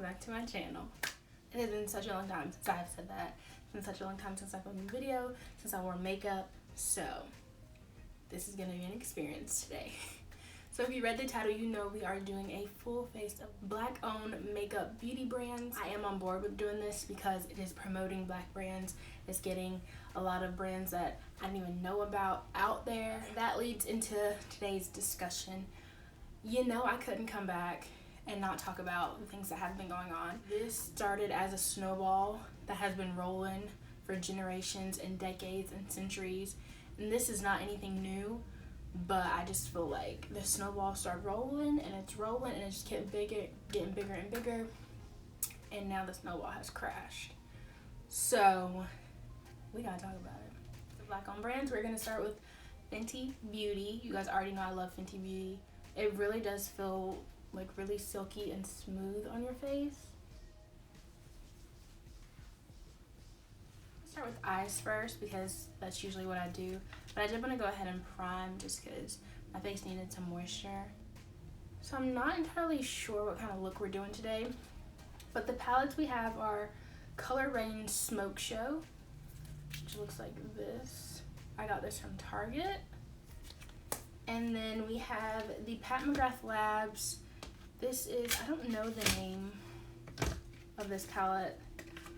welcome back to my channel. It has been such a long time since I've said that. It's been such a long time since I filmed a video, since I wore makeup, so this is gonna be an experience today. So if you read the title, you know we are doing a full face of Black-owned makeup beauty brands. I am on board with doing this because it is promoting Black brands. It's getting a lot of brands that I didn't even know about out there. That leads into today's discussion. You know, I couldn't come back and not talk about the things that have been going on. This started as a snowball that has been rolling for generations and decades and centuries, and this is not anything new, but I just feel like the snowball started rolling and it's just getting bigger and bigger, and now the snowball has crashed. So we gotta talk about it. The Black-owned brands, we're gonna start with Fenty Beauty. You guys already know I love Fenty Beauty. It really does feel like really silky and smooth on your face. I'll start with eyes first because that's usually what I do. But I did want to go ahead and prime just because my face needed some moisture. So I'm not entirely sure what kind of look we're doing today. But the palettes we have are Color Rain Smoke Show, which looks like this. I got this from Target. And then we have the Pat McGrath Labs. This is, I don't know the name of this palette.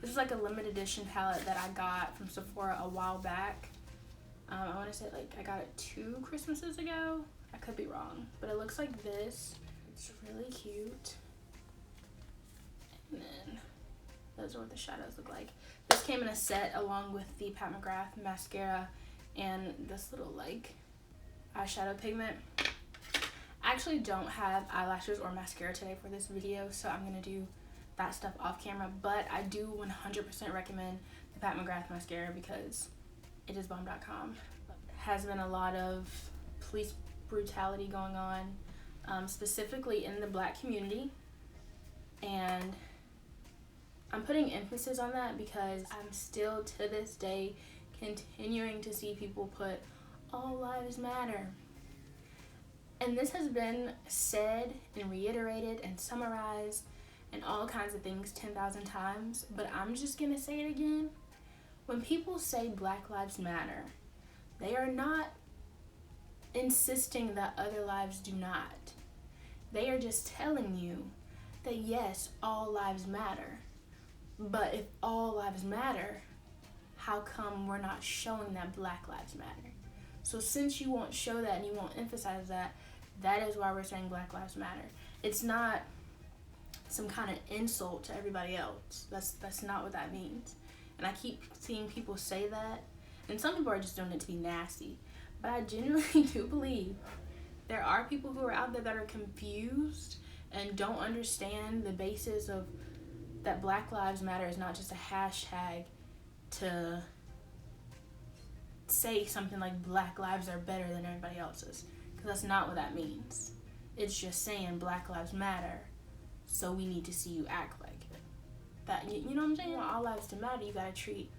This is like a limited edition palette that I got from Sephora a while back. I want to say like I got it 2 Christmases ago. I could be wrong, but it looks like this. It's really cute. And then those are what the shadows look like. This came in a set along with the Pat McGrath mascara and this little like eyeshadow pigment. I actually don't have eyelashes or mascara today for this video, so I'm gonna do that stuff off camera, but I do 100% recommend the Pat McGrath mascara because it is bomb.com. Has been a lot of police brutality going on, specifically in the Black community, and I'm putting emphasis on that because I'm still to this day continuing to see people put all lives matter. And this has been said and reiterated and summarized and all kinds of things 10,000 times, but I'm just gonna say it again. When people say Black Lives Matter, they are not insisting that other lives do not. They are just telling you that yes, all lives matter. But if all lives matter, how come we're not showing that Black Lives Matter? So since you won't show that and you won't emphasize that, that is why we're saying Black Lives Matter. It's not some kind of insult to everybody else. That's not what that means. And I keep seeing people say that, and some people are just doing it to be nasty. But I genuinely do believe there are people who are out there that are confused and don't understand the basis of that Black Lives Matter is not just a hashtag to say something like Black lives are better than everybody else's, because that's not what that means. It's just saying Black Lives Matter, so we need to see you act like it. That, you know what I'm saying? You want all lives to matter, you gotta treat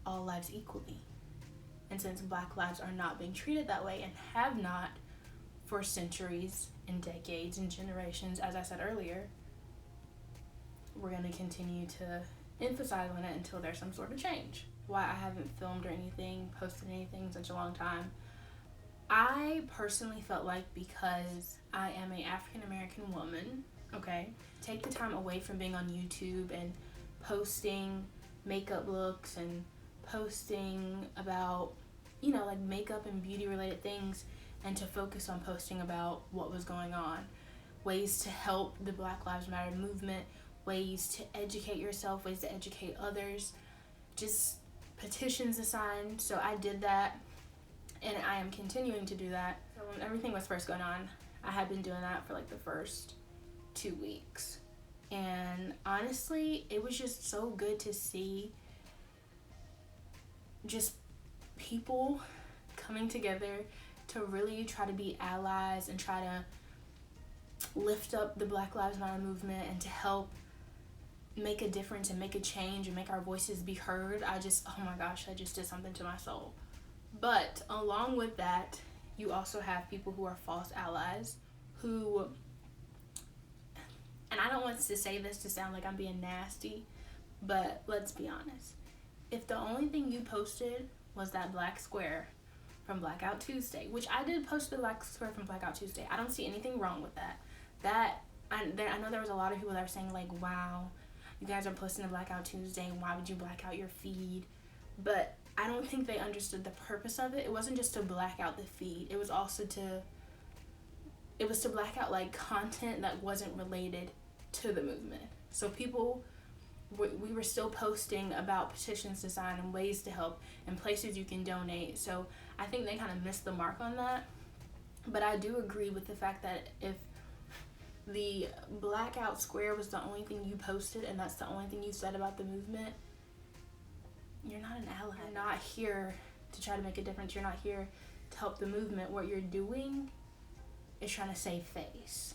all lives equally. And since Black lives are not being treated that way and have not for centuries and decades and generations, as I said earlier, we're gonna continue to emphasize on it until there's some sort of change. Why I haven't filmed or anything, posted anything in such a long time. I personally felt like because I am an African American woman, okay, take the time away from being on YouTube and posting makeup looks and posting about, you know, like makeup and beauty related things, and to focus on posting about what was going on, ways to help the Black Lives Matter movement, ways to educate yourself, ways to educate others, just petitions to sign. So I did that, and I am continuing to do that. So when everything was first going on, I had been doing that for like the first 2 weeks, and honestly it was just so good to see just people coming together to really try to be allies and try to lift up the Black Lives Matter movement and to help make a difference and make a change and make our voices be heard. Oh my gosh, that just did something to my soul. But along with that, you also have people who are false allies who and I don't want to say this to sound like I'm being nasty, but let's be honest. If the only thing you posted was that black square from Blackout Tuesday, which I did post the black square from Blackout Tuesday, I don't see anything wrong with that. I know there was a lot of people that were saying like, wow, you guys are posting the Blackout Tuesday, why would you black out your feed? But I don't think they understood the purpose of it. It wasn't just to black out the feed. It was also to black out like content that wasn't related to the movement. So people, we were still posting about petitions to sign and ways to help and places you can donate. So I think they kind of missed the mark on that. But I do agree with the fact that if the blackout square was the only thing you posted and that's the only thing you said about the movement, you're not an ally. You're not here to try to make a difference. You're not here to help the movement. What you're doing is trying to save face.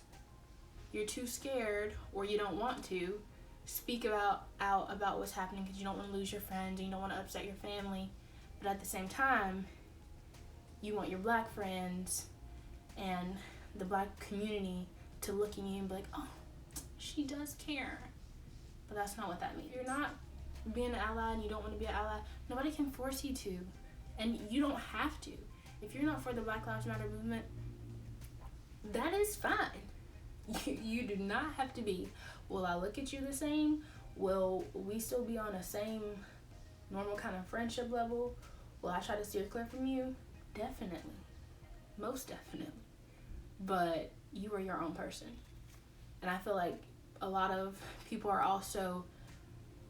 You're too scared, or you don't want to speak out about what's happening because you don't want to lose your friends and you don't want to upset your family. But at the same time, you want your black friends and the black community to look at you and be like, oh, she does care. But that's not what that means. If you're not being an ally and you don't want to be an ally, nobody can force you to. And you don't have to. If you're not for the Black Lives Matter movement, that is fine. You do not have to be. Will I look at you the same? Will we still be on the same normal kind of friendship level? Will I try to steer clear from you? Definitely. Most definitely. But you are your own person. And I feel like a lot of people are also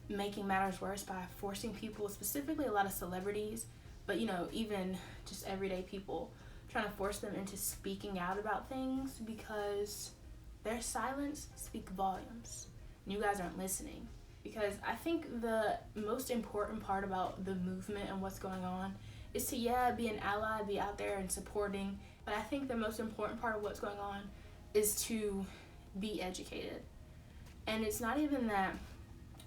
making matters worse by forcing people, specifically a lot of celebrities, but even just everyday people, trying to force them into speaking out about things because their silence speaks volumes. And you guys aren't listening. Because I think the most important part about the movement and what's going on is to, be an ally, be out there and supporting. But I think the most important part of what's going on is to be educated. And it's not even that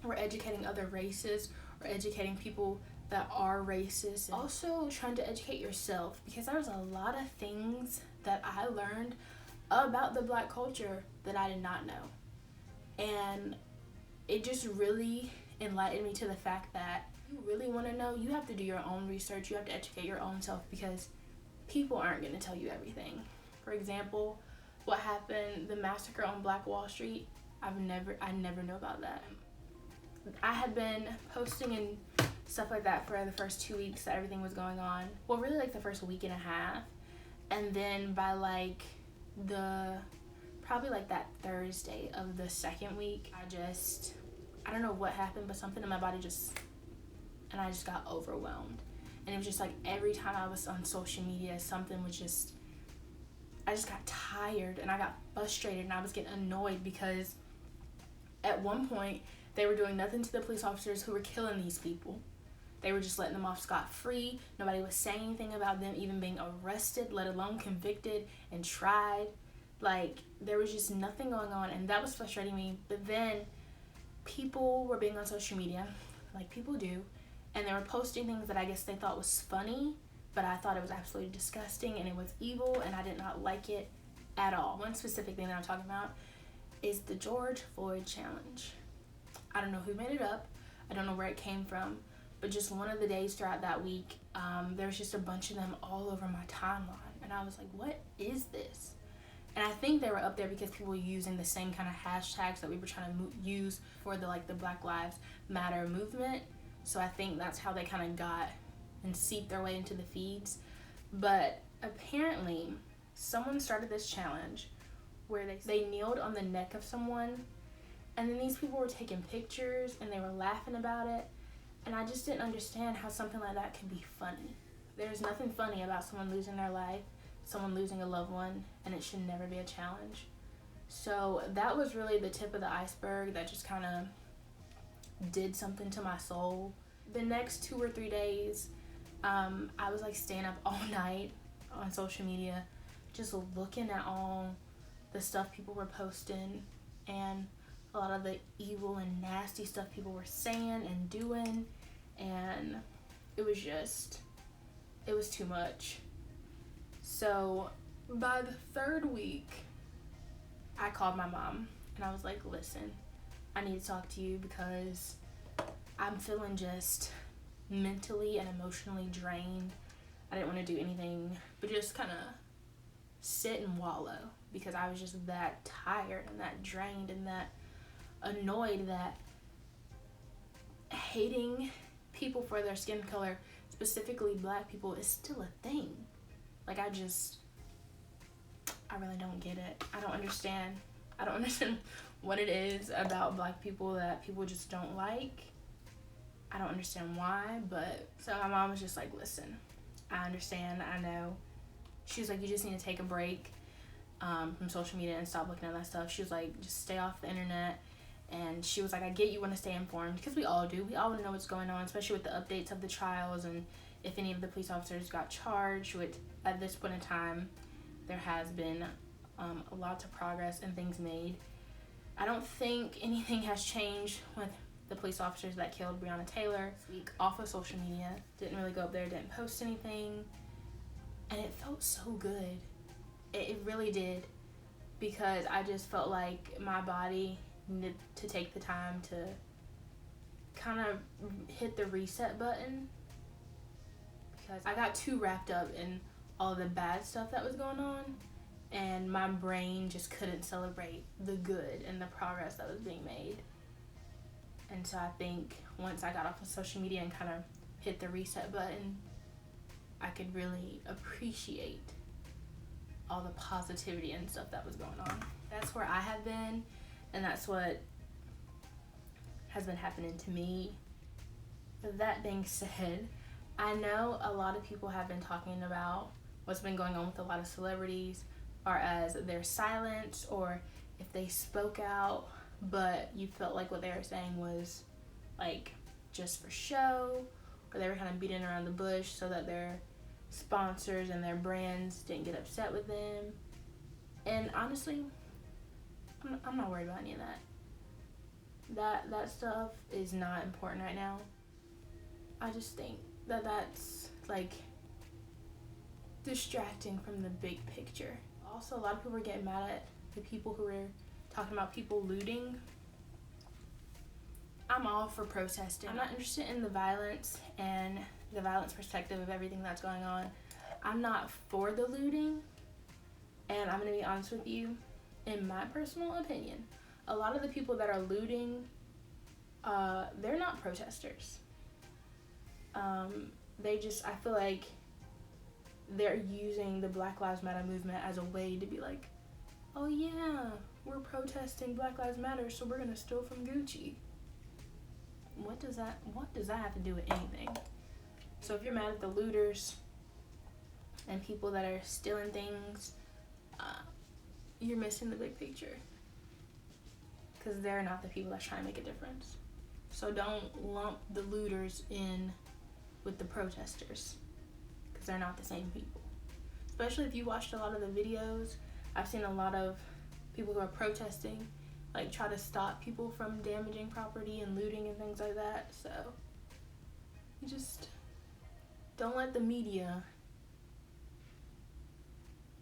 we're educating other races or educating people that are racist. Also trying to educate yourself, because there's a lot of things that I learned about the black culture that I did not know. And it just really enlightened me to the fact that you really want to know, you have to do your own research, you have to educate your own self, because people aren't going to tell you everything. For example, what happened, the massacre on Black Wall Street, I never knew about that. I had been posting and stuff like that for the first 2 weeks that everything was going on. Well, really like the first week and a half. And then by probably that Thursday of the second week, I don't know what happened, but something in my body and I just got overwhelmed. And it was just like every time I was on social media, I just got tired and I got frustrated and I was getting annoyed because at one point they were doing nothing to the police officers who were killing these people. They were just letting them off scot-free. Nobody was saying anything about them even being arrested, let alone convicted and tried. There was just nothing going on, and that was frustrating me. But then people were being on social media, like people do, and they were posting things that I guess they thought was funny, but I thought it was absolutely disgusting and it was evil, and I did not like it at all. One specific thing that I'm talking about is the George Floyd challenge. I don't know who made it up. I don't know where it came from, but just one of the days throughout that week, there was just a bunch of them all over my timeline, and I was like, what is this? And I think they were up there because people were using the same kind of hashtags that we were trying to use for the Black Lives Matter movement. So I think that's how they kind of got and seeped their way into the feeds. But apparently, someone started this challenge where they kneeled on the neck of someone, and then these people were taking pictures and they were laughing about it. And I just didn't understand how something like that could be funny. There's nothing funny about someone losing their life, someone losing a loved one, and it should never be a challenge. So that was really the tip of the iceberg that just kind of did something to my soul. The next 2 or 3 days, I was staying up all night on social media, just looking at all the stuff people were posting and a lot of the evil and nasty stuff people were saying and doing, and it was too much. So by the 3rd week, I called my mom and I was like, listen, I need to talk to you because I'm feeling just mentally and emotionally drained. I didn't want to do anything but just kind of sit and wallow because I was just that tired and that drained and that annoyed that hating people for their skin color, specifically black people, is still a thing. Like, I really don't get it. I don't understand what it is about black people that people just don't like. I don't understand why, but so my mom was just like, listen, I understand, I know. She was like, you just need to take a break from social media and stop looking at that stuff. She was like, just stay off the internet. And she was like, I get you want to stay informed, because we all do. We all want to know what's going on, especially with the updates of the trials and if any of the police officers got charged, which at this point in time, there has been lots of progress and things made. I don't think anything has changed with the police officers that killed Breonna Taylor this week off of social media. Didn't really go up there, didn't post anything. And it felt so good. It really did. Because I just felt like my body needed to take the time to kind of hit the reset button. Because I got too wrapped up in all the bad stuff that was going on. And my brain just couldn't celebrate the good and the progress that was being made. And so I think once I got off of social media and kind of hit the reset button, I could really appreciate all the positivity and stuff that was going on. That's where I have been, and that's what has been happening to me. That being said, I know a lot of people have been talking about what's been going on with a lot of celebrities, or as their silence, or if they spoke out, but you felt like what they were saying was like just for show, or they were kind of beating around the bush so that their sponsors and their brands didn't get upset with them. And honestly, I'm not worried about any of that. That stuff is not important right now. I just think that that's like distracting from the big picture. Also, a lot of people are getting mad at the people who are talking about people looting. I'm all for protesting. I'm not interested in the violence and the violence perspective of everything that's going on. I'm not for the looting, and I'm gonna be honest with you, in my personal opinion, a lot of the people that are looting, they're not protesters. I feel like they're using the Black Lives Matter movement as a way to be like, oh yeah, we're protesting Black Lives Matter, so we're gonna steal from Gucci. What does that have to do with anything? So if you're mad at the looters and people that are stealing things, you're missing the big picture. Because they're not the people that's trying to make a difference. So don't lump the looters in with the protesters, because they're not the same people. Especially if you watched a lot of the videos, I've seen a lot of people who are protesting like try to stop people from damaging property and looting and things like that. So you just don't let the media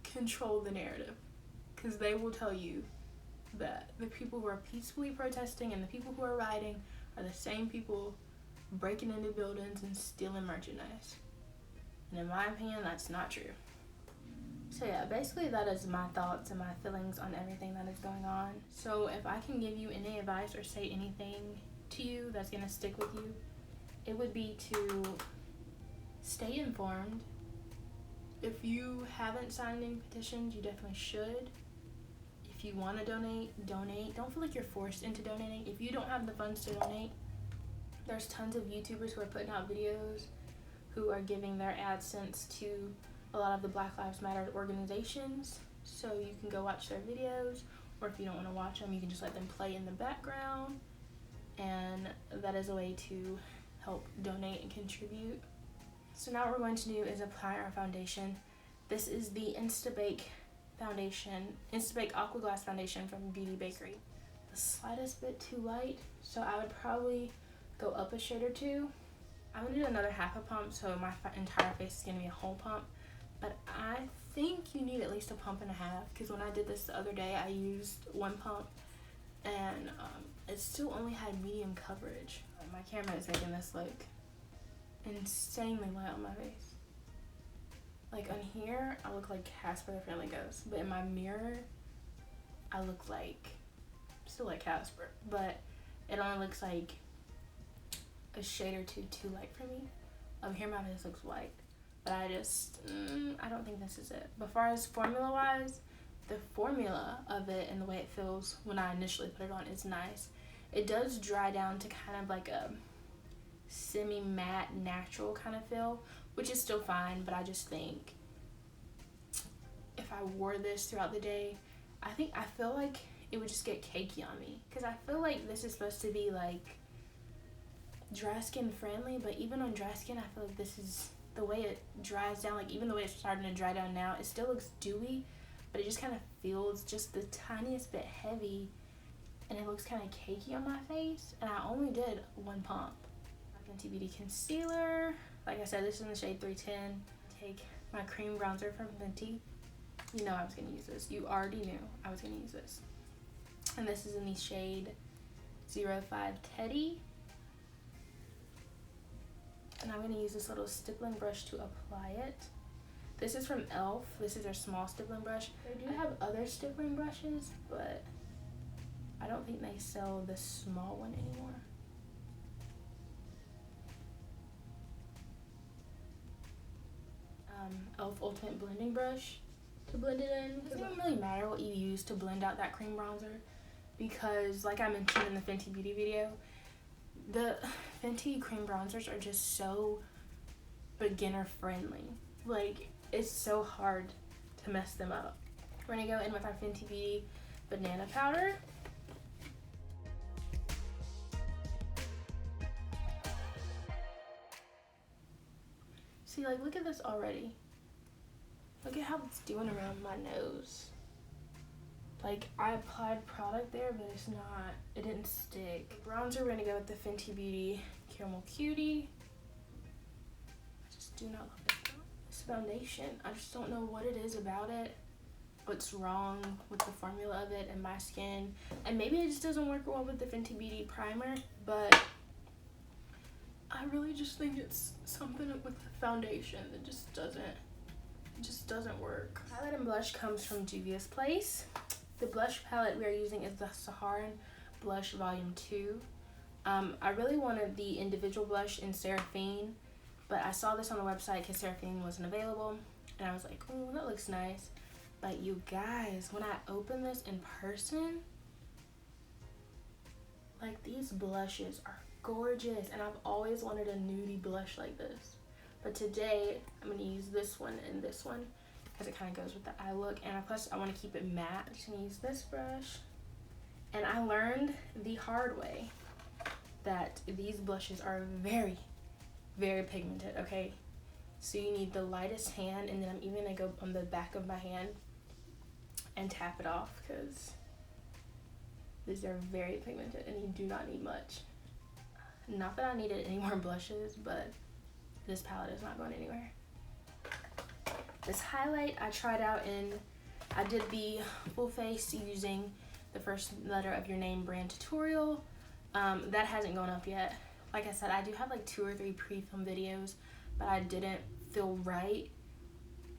control the narrative, because they will tell you that the people who are peacefully protesting and the people who are rioting are the same people breaking into buildings and stealing merchandise. And in my opinion, that's not true. So yeah, basically that is my thoughts and my feelings on everything that is going on. So if I can give you any advice or say anything to you that's gonna stick with you, it would be to stay informed. If you haven't signed any petitions, you definitely should. If you want to donate. Don't feel like you're forced into donating. If you don't have the funds to donate, there's tons of YouTubers who are putting out videos who are giving their AdSense to a lot of the Black Lives Matter organizations. So you can go watch their videos, or if you don't want to watch them, you can just let them play in the background. And that is a way to help donate and contribute. So now what we're going to do is apply our foundation. This is the Instabake Aqua Glass Foundation from Beauty Bakery. The slightest bit too light, so I would probably go up a shade or two. I'm gonna do another half a pump, so my entire face is gonna be a whole pump. But I think you need at least a pump and a half, because when I did this the other day, I used one pump and it still only had medium coverage. My camera is making this look insanely light on my face. Like on here, I look like Casper the Friendly Ghost, but in my mirror, I look like, still like Casper, but it only looks like a shade or two too light for me. Up here, my face looks white, but I don't think this is it. But as far as formula wise, the formula of it and the way it feels when I initially put it on is nice. It does dry down to kind of like a semi-matte natural kind of feel, which is still fine, but I just think if I wore this throughout the day, I feel like it would just get cakey on me, because I feel like this is supposed to be like dry skin friendly, but even on dry skin, I feel like this is the way it dries down. Like even the way it's starting to dry down now, it still looks dewy, but it just kind of feels just the tiniest bit heavy, and it looks kind of cakey on my face, and I only did one pump. My Fenty Beauty concealer, like I said, this is in the shade 310. Take my cream bronzer from Fenty. You know I was going to use this. You already knew I was going to use this. And this is in the shade 05 Teddy. And I'm going to use this little stippling brush to apply it. This is from e.l.f. This is their small stippling brush. They do have other stippling brushes, but I don't think they sell the small one anymore. e.l.f. Ultimate Blending Brush to blend it in. It doesn't really matter what you use to blend out that cream bronzer, because like I mentioned in the Fenty Beauty video, the Fenty cream bronzers are just so beginner friendly. Like, it's so hard to mess them up. We're gonna go in with our Fenty Beauty banana powder. See, like, look at this already. Look at how it's doing around my nose. Like, I applied product there, but it didn't stick. Bronzer, we're gonna go with the Fenty Beauty Caramel Cutie. I just do not love this foundation. I just don't know what it is about it, what's wrong with the formula of it and my skin. And maybe it just doesn't work well with the Fenty Beauty primer, but I really just think it's something with the foundation that just doesn't work. Highlight and blush comes from Juvia's Place. The blush palette we are using is the Sahara Blush Volume 2. I really wanted the individual blush in Seraphine, but I saw this on the website because Seraphine wasn't available, and I was like, oh, that looks nice. But you guys, when I open this in person, like, these blushes are gorgeous, and I've always wanted a nudie blush like this. But today, I'm going to use this one and this one because it kind of goes with the eye look, and plus I want to keep it matte. I'm just going to use this brush. And I learned the hard way that these blushes are very, very pigmented, okay? So you need the lightest hand, and then I'm even going to go on the back of my hand and tap it off because these are very pigmented and you do not need much. Not that I needed any more blushes, but this palette is not going anywhere. This highlight I tried out I did the full face using the first letter of your name brand tutorial. That hasn't gone up yet. Like I said, I do have like 2 or 3 pre-filmed videos, but I didn't feel right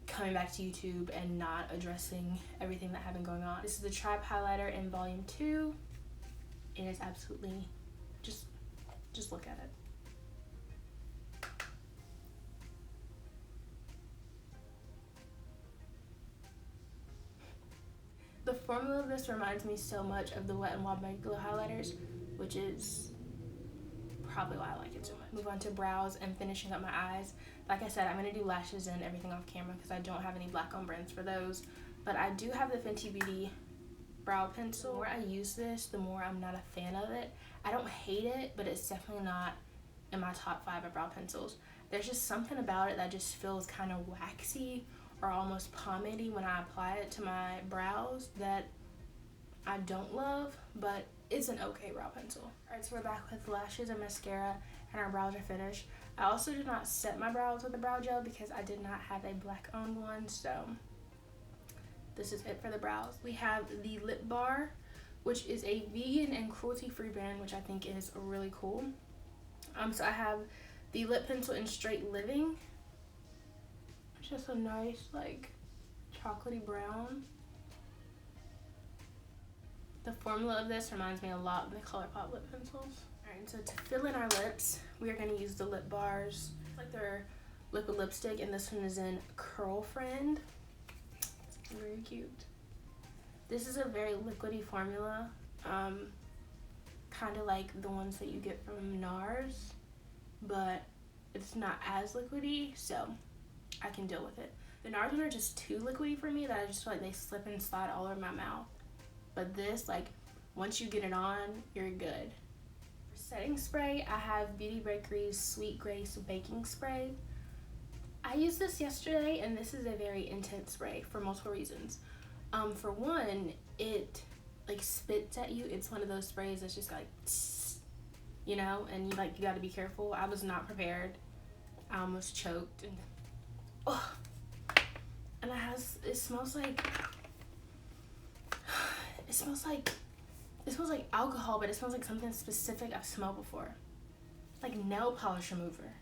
coming back to YouTube and not addressing everything that had been going on. This is the Tribe highlighter in volume 2. It is absolutely, just look at it. The formula of this reminds me so much of the Wet n Wild Mega Glow highlighters, which is probably why I like it so much. Move on to brows and finishing up my eyes. Like I said, I'm going to do lashes and everything off camera because I don't have any black on brands for those. But I do have the Fenty Beauty brow pencil. The more I use this, the more I'm not a fan of it. I don't hate it, but it's definitely not in my top 5 of brow pencils. There's just something about it that just feels kind of waxy or almost pomade-y when I apply it to my brows that I don't love, but it's an okay brow pencil. Alright, so we're back with lashes and mascara, and our brows are finished. I also did not set my brows with a brow gel because I did not have a black owned one, so this is it for the brows. We have the lip bar, which is a vegan and cruelty-free brand, which I think is really cool. So I have the lip pencil in Straight Living. It's just a nice, like, chocolatey brown. The formula of this reminds me a lot of the ColourPop lip pencils. Alright, so to fill in our lips, we are going to use the lip bars. Like their liquid lipstick, and this one is in Curl Friend. It's very cute. This is a very liquidy formula, kind of like the ones that you get from NARS, but it's not as liquidy, so I can deal with it. The NARS ones are just too liquidy for me that I just feel like they slip and slide all over my mouth. But this, like, once you get it on, you're good. For setting spray, I have Beauty Bakery's Sweet Grace Baking Spray. I used this yesterday, and this is a very intense spray for multiple reasons. For one, it like spits at you. It's one of those sprays that's just like, you know, and you got to be careful. I was not prepared. I almost choked, and and it smells like alcohol, but it smells like something specific I've smelled before, like nail polish remover.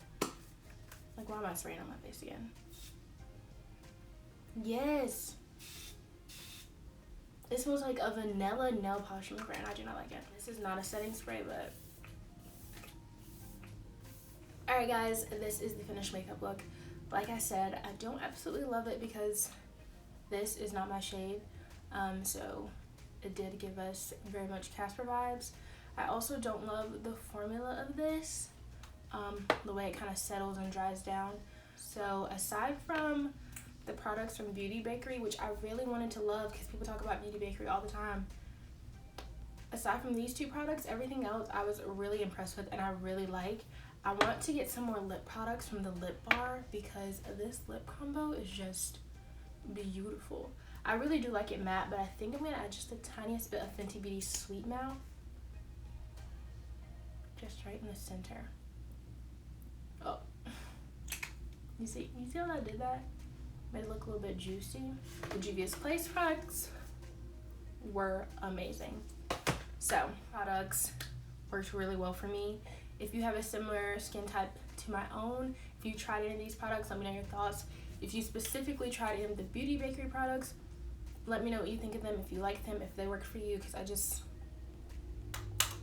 Like, why am I spraying on my face again? Yes. It smells like a vanilla nail polish remover, and I do not like it. This is not a setting spray, but... Alright guys, this is the finished makeup look. Like I said, I don't absolutely love it because this is not my shade. So it did give us very much Casper vibes. I also don't love the formula of this. The way it kind of settles and dries down. So aside from the products from Beauty Bakery, which I really wanted to love because people talk about Beauty Bakery all the time, aside from these two products, everything else I was really impressed with and I really like. I want to get some more lip products from the lip bar because this lip combo is just beautiful. I really do like it matte, but I think I'm going to add just the tiniest bit of Fenty Beauty Sweet Mouth. Just right in the center. Oh. You see how I did that? Made it look a little bit juicy. The Juvia's Place products were amazing. So, products worked really well for me. If you have a similar skin type to my own, if you tried any of these products, let me know your thoughts. If you specifically tried any of the Beauty Bakery products, let me know what you think of them, if you like them, if they work for you, because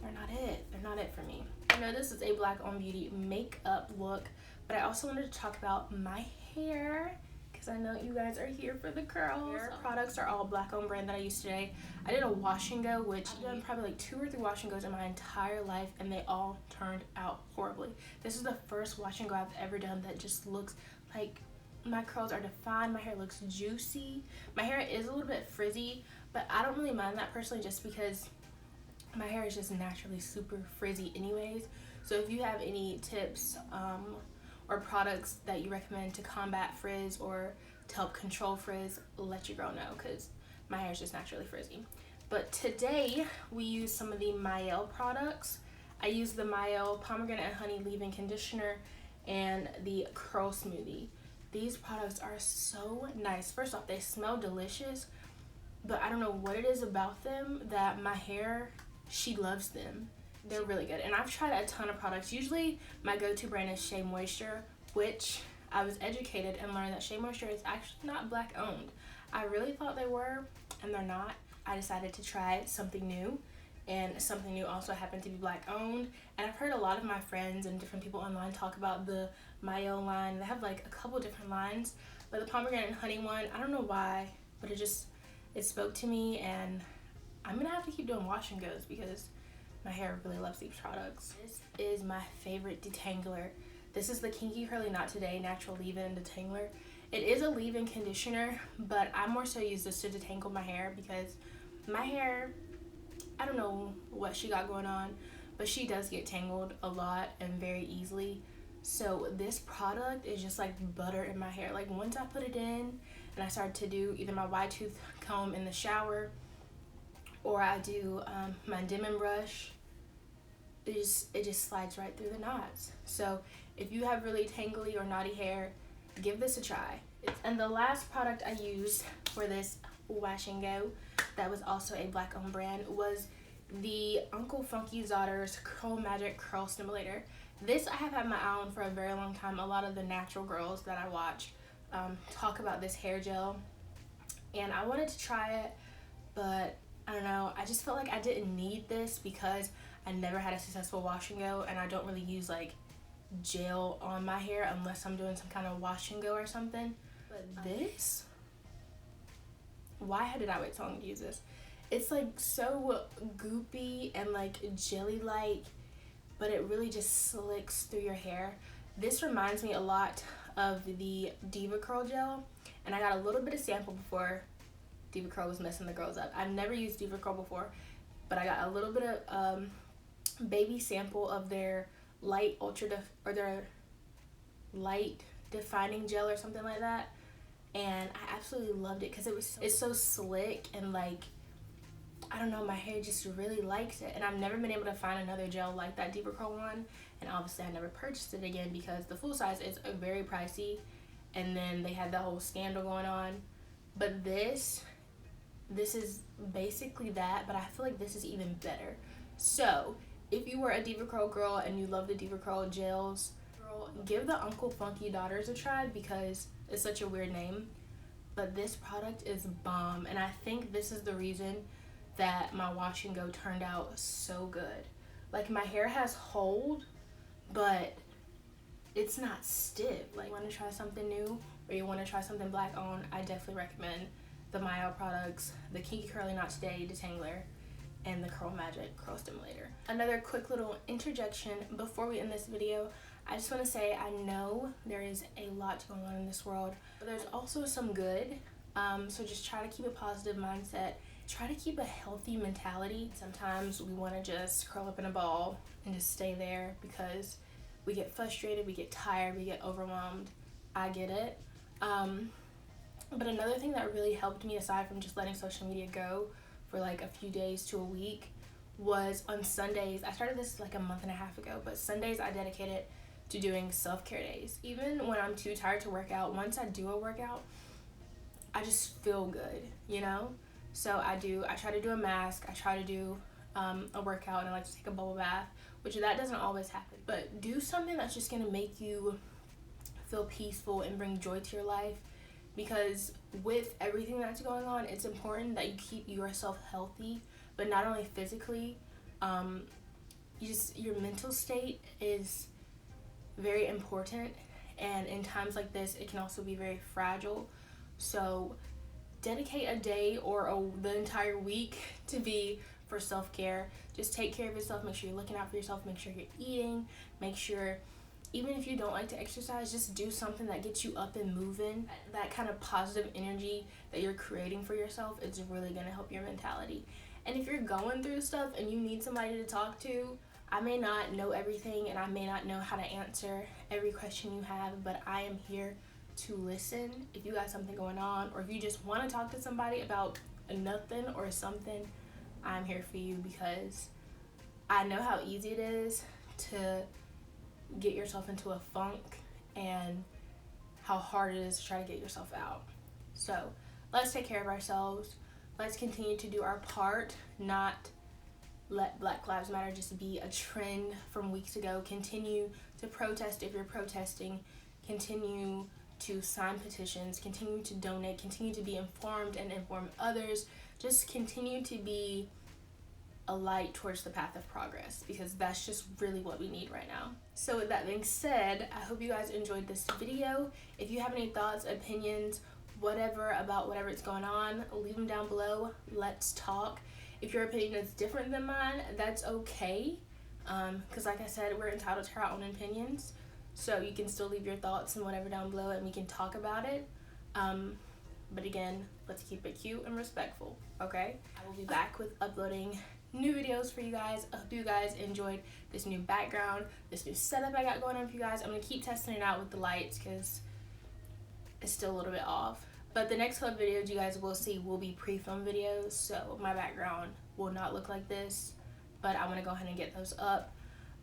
they're not it. They're not it for me. I know this is a Black Owned Beauty makeup look, but I also wanted to talk about my hair because I know you guys are here for the curls. Hair products are all Black Owned brand that I used today. I did a wash and go, which I've done probably like 2 or 3 wash and goes in my entire life, and they all turned out horribly. This is the first wash and go I've ever done that just looks like my curls are defined. My hair looks juicy. My hair is a little bit frizzy, but I don't really mind that personally just because my hair is just naturally super frizzy anyways. So if you have any tips or products that you recommend to combat frizz or to help control frizz, let your girl know because my hair is just naturally frizzy. But today we use some of the Maelle products. I use the Maelle Pomegranate and Honey Leave-In Conditioner and the Curl Smoothie. These products are so nice. First off, they smell delicious, but I don't know what it is about them that my hair, she loves them. They're really good. And I've tried a ton of products. Usually my go-to brand is Shea Moisture, which I was educated and learned that Shea Moisture is actually not Black owned. I really thought they were, and they're not. I decided to try something new, and something new also happened to be Black owned. And I've heard a lot of my friends and different people online talk about the Maelle line. They have like a couple different lines, but the pomegranate and honey one, I don't know why, but it spoke to me, and I'm gonna have to keep doing wash and goes because my hair really loves these products. This is my favorite detangler. This is the Kinky Curly Not Today Natural Leave-In Detangler. It is a leave-in conditioner, but I more so use this to detangle my hair because my hair, I don't know what she got going on, but she does get tangled a lot and very easily. So this product is just like butter in my hair. Like once I put it in and I start to do either my wide tooth comb in the shower or I do my Denman brush, it just slides right through the knots. So if you have really tangly or knotty hair, give this a try. And the last product I used for this wash and go that was also a black owned brand was the Uncle Funky's Daughter's Curl Magic Curl Stimulator. This I have had my eye on for a very long time. A lot of the natural girls that I watch talk about this hair gel, and I wanted to try it, but I don't know, I just felt like I didn't need this because I never had a successful wash and go, and I don't really use like gel on my hair unless I'm doing some kind of wash and go or something. But this, why did I wait so long to use this? It's like so goopy and like jelly-like, but it really just slicks through your hair. This reminds me a lot of the Diva Curl gel, and I got a little bit of sample before Diva Curl was messing the girls up. I've never used Diva Curl before, but I got a little bit of baby sample of their light their light defining gel or something like that, and I absolutely loved it because it's so slick, and like, I don't know, my hair just really likes it. And I've never been able to find another gel like that Diva Curl one, and obviously I never purchased it again because the full size is very pricey, and then they had the whole scandal going on. But this is basically that, but I feel like this is even better. So if you were a Diva Curl girl and you love the Diva Curl gels, girl, give the Uncle Funky Daughters a try because it's such a weird name, but this product is bomb, and I think this is the reason that my wash and go turned out so good. Like, my hair has hold, but it's not stiff. Like, you want to try something new or you want to try something black on, I definitely recommend the Myo products, the Kinky Curly Not Today Detangler, and the Curl Magic Curl Stimulator. Another quick little interjection before we end this video. I just want to say, I know there is a lot going on in this world, but there's also some good. So just try to keep a positive mindset. Try to keep a healthy mentality. Sometimes we want to just curl up in a ball and just stay there because we get frustrated, we get tired, we get overwhelmed. I get it. But another thing that really helped me, aside from just letting social media go for like a few days to a week, was on Sundays. I started this like a month and a half ago, but Sundays I dedicated to doing self-care days. Even when I'm too tired to work out, once I do a workout, I just feel good, you know? So I try to do a mask, I try to do a workout, and I like to take a bubble bath, which that doesn't always happen. But do something that's just gonna make you feel peaceful and bring joy to your life, because with everything that's going on, it's important that you keep yourself healthy, but not only physically, your mental state is very important, and in times like this, it can also be very fragile. So dedicate a day or the entire week to be for self-care. Just take care of yourself, make sure you're looking out for yourself, make sure you're eating, make sure, even if you don't like to exercise, just do something that gets you up and moving. That kind of positive energy that you're creating for yourself is really going to help your mentality. And if you're going through stuff and you need somebody to talk to, I may not know everything and I may not know how to answer every question you have, but I am here to listen. If you got something going on, or if you just want to talk to somebody about nothing or something, I'm here for you, because I know how easy it is to get yourself into a funk and how hard it is to try to get yourself out. So let's take care of ourselves. Let's continue to do our part, not let Black Lives Matter just be a trend from weeks ago. Continue to protest if you're protesting. Continue to sign petitions. Continue to donate. Continue to be informed and inform others. Just continue to be a light towards the path of progress, because that's just really what we need right now. So with that being said, I hope you guys enjoyed this video. If you have any thoughts, opinions, whatever about whatever is going on, leave them down below. Let's talk. If your opinion is different than mine, that's okay, because like I said, we're entitled to our own opinions, so you can still leave your thoughts and whatever down below and we can talk about it. But again, let's keep it cute and respectful, okay? I will be back with uploading new videos for you guys. I hope you guys enjoyed this new background, this new setup I got going on for you guys. I'm gonna keep testing it out with the lights because it's still a little bit off. But the next couple of videos you guys will see will be pre-filmed videos, so my background will not look like this, but I'm gonna go ahead and get those up.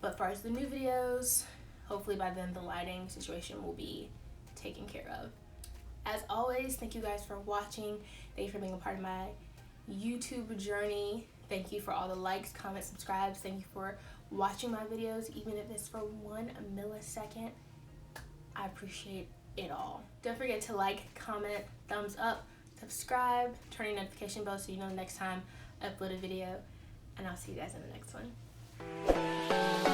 But as far as the new videos, hopefully by then the lighting situation will be taken care of. As always, thank you guys for watching. Thank you for being a part of my YouTube journey. Thank you for all the likes, comments, subscribes. Thank you for watching my videos, even if it's for 1 millisecond. I appreciate it all. Don't forget to like, comment, thumbs up, subscribe, turn your notification bell so you know the next time I upload a video. And I'll see you guys in the next one.